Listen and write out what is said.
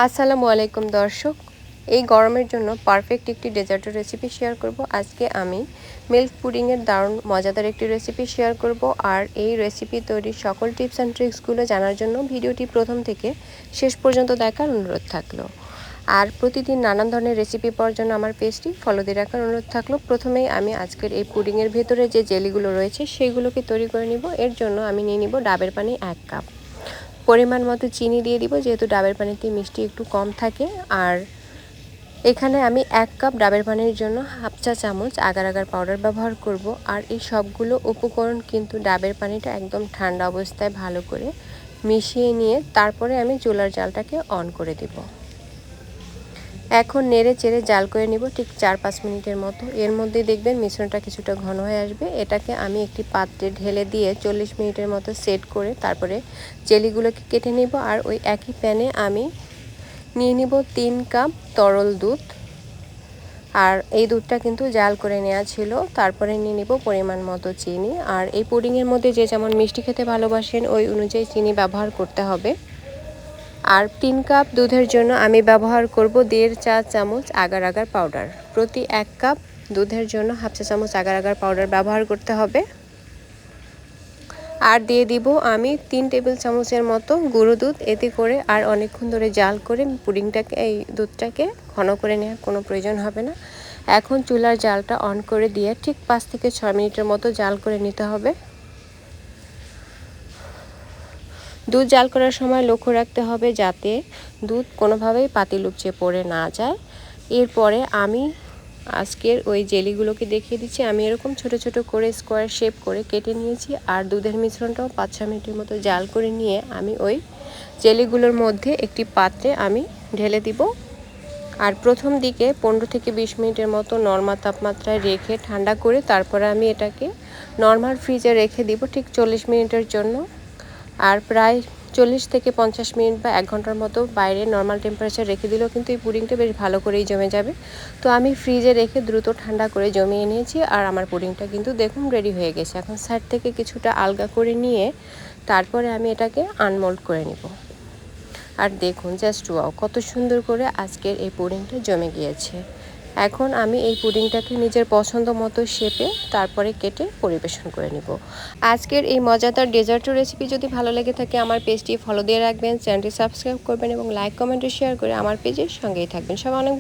আসসালামু আলাইকুম দর্শক, এই গরমের জন্য পারফেক্ট একটি ডেজার্টের রেসিপি শেয়ার করব। আজকে আমি মিল্ক পুডিংয়ের দারুণ মজাদার একটি রেসিপি শেয়ার করব। আর এই রেসিপি তৈরির সকল টিপস অ্যান্ড ট্রিক্সগুলো জানার জন্য ভিডিওটি প্রথম থেকে শেষ পর্যন্ত দেখার অনুরোধ থাকলো। আর প্রতিদিন নানান ধরনের রেসিপি পাওয়ার জন্য আমার পেজটি ফলো দিয়ে রাখার অনুরোধ থাকলো। প্রথমেই আমি আজকের এই পুডিংয়ের ভেতরে যে জেলিগুলো রয়েছে সেগুলোকে তৈরি করে নিব। এর জন্য আমি নিয়ে নিব ডাবের পানি 1 কাপ, পরিমাণ মতো চিনি দিয়ে দিব, যেহেতু ডাবের পানিতে মিষ্টি একটু কম থাকে। আর এখানে আমি 1 কাপ ডাবের পানির জন্য হাফ চা চামচ আগার আগার পাউডার ব্যবহার করব। আর এই সবগুলো উপকরণ কিন্তু ডাবের পানিটা একদম ঠান্ডা অবস্থায় ভালো করে মিশিয়ে নিয়ে তারপরে আমি চুলার জালটাকে অন করে দেব। এখন নেড়ে চেড়ে জাল করে নিব ঠিক 4-5 মিনিটের মতো। এর মধ্যে দেখবেন মিশ্রণটা কিছুটা ঘন হয়ে আসবে। এটাকে আমি একটি পাত্রে ঢেলে দিয়ে 40 মিনিটের মতো সেট করে তারপরে জেলিগুলোকে কেটে নিব। আর ওই একই প্যানে আমি নিয়ে নিব 3 কাপ তরল দুধ। আর এই দুধটা কিন্তু জাল করে নেওয়া ছিল। তারপরে নিয়ে নিব পরিমাণ মতো চিনি। আর এই পুডিংয়ের মধ্যে যে যেমন মিষ্টি খেতে ভালোবাসেন ওই অনুযায়ী চিনি ব্যবহার করতে হবে। আর 3 কাপ দুধের জন্য আমি ব্যবহার করব 1.5 চা চামচ আগার আগার পাউডার। প্রতি 1 কাপ দুধের জন্য হাফ চা চামচ আগার আগার পাউডার ব্যবহার করতে হবে। আর দিয়ে দিব আমি 3 টেবিল চামচের মতো গুঁড়ো দুধ। এতে করে আর অনেকক্ষণ ধরে জাল করে পুডিংটাকে এই দুধটাকে ঘন করে নেওয়ার কোনো প্রয়োজন হবে না। এখন চুলার জালটা অন করে দিয়ে ঠিক 5 থেকে 6 মিনিটের মতো জাল করে নিতে হবে। দুধ জাল করার সময় লক্ষ্য রাখতে হবে যাতে দুধ কোনোভাবেই পাতিল উপচে পড়ে না যায়। এরপরে আমি আজকের ওই জেলিগুলোকে দেখিয়ে দিচ্ছি। আমি এরকম ছোট ছোট করে স্কোয়ার শেপ করে কেটে নিয়েছি। আর দুধের মিশ্রণটাও 5-6 মিনিটের মতো জাল করে নিয়ে আমি ওই জেলিগুলোর মধ্যে একটি পাত্রে আমি ঢেলে দিব। আর প্রথম দিকে 15 থেকে 20 মিনিটের মতো নরমাল তাপমাত্রায় রেখে ঠান্ডা করে তারপরে আমি এটাকে নরমাল ফ্রিজে রেখে দিব ঠিক 40 মিনিটের জন্য। আর প্রায় 40 থেকে 50 মিনিট বা 1 ঘন্টার মতো বাইরে নর্মাল টেম্পারেচার রেখে দিলেও কিন্তু এই পুডিংটা বেশ ভালো করেই জমে যাবে। তো আমি ফ্রিজে রেখে দ্রুত ঠান্ডা করে জমিয়ে নিয়েছি। আর আমার পুডিংটা কিন্তু দেখুন রেডি হয়ে গেছে। এখন সাইড থেকে কিছুটা আলগা করে নিয়ে তারপরে আমি এটাকে আনমোল্ড করে নিব। আর দেখুন জাস্ট ওয়াও, কত সুন্দর করে আজকের এই পুডিংটা জমে গিয়েছে। এখন আমি এই পুডিংটাকে নিজের পছন্দ মতো শেপে তারপরে কেটে পরিবেশন করে নিব। আজকের এই মজাদার ডেজার্টের রেসিপি যদি ভালো লেগে থাকে আমার পেজটি ফলো দিয়ে রাখবেন, চ্যানেলটি সাবস্ক্রাইব করবেন এবং লাইক কমেন্ট ও শেয়ার করে আমার পেজের সঙ্গেই থাকবেন। সবাই অনেক